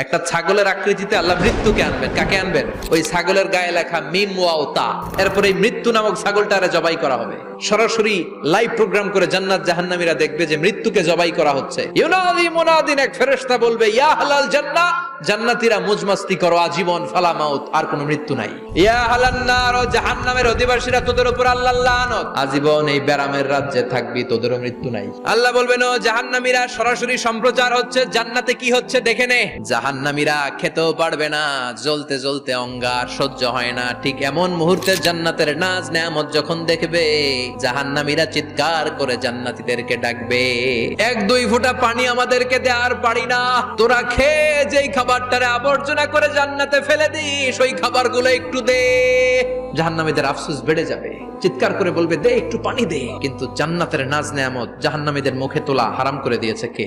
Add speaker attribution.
Speaker 1: একটা ছাগলের আকৃতিতে আল্লাহ মৃত্যুকে আনবেন। কাকে আনবেন? ওই ছাগলের গায়ে লেখা মিম ওয়াও তা, এরপরে এই মৃত্যু নামক ছাগলটারে জবাই করা হবে। সরাসরি লাইভ প্রোগ্রাম করে জান্নাত জাহান্নামীরা দেখবে যে মৃত্যুকে জবাই করা হচ্ছে। ইউনাদি মুনাদিন, এক ফেরেশতা বলবে ইয়া আহলাল জান্নাহ, জান্নাতীরা মুজমাস্তি করো আজীবন, ফালা মাউত, আর কোনো মৃত্যু নাই। ইয়া আহলান নার, জাহান্নামের অধিবাসীরা তোদের উপর আল্লাহর লানত, আজীবন এই বেরামের রাজ্যে থাকবি, তোদেরও মৃত্যু নাই। আল্লাহ বলবেন ও জাহান্নামীরা, সরাসরি সম্প্রচার হচ্ছে, জান্নাতে কি হচ্ছে দেখে নে। জাহান্নামীরা খেতেও পারবে না, জ্বলতে জ্বলতে অঙ্গার সহ্য হয় না। ঠিক এমন মুহূর্তে জান্নাতের নাজ নেয়ামত যখন দেখবে, জাহান্নামীরা চিৎকার করে জান্নাতীদেরকে ডাকবে, এক দুই ফোঁটা পানি আমাদেরকে দে, আর পারি না। তোরা খেয়ে যেই খাবারটারে আবর্জনা করে জান্নাতে ফেলে দিস, ওই খাবারগুলো একটু দে। জাহান্নামীদের আফসোস বেড়ে যাবে, চিৎকার করে বলবে দে একটু পানি দে। কিন্তু জান্নাতের নাজ নেয়ামত জাহান্নামীদের মুখে তোলা হারাম করে দিয়েছে কে?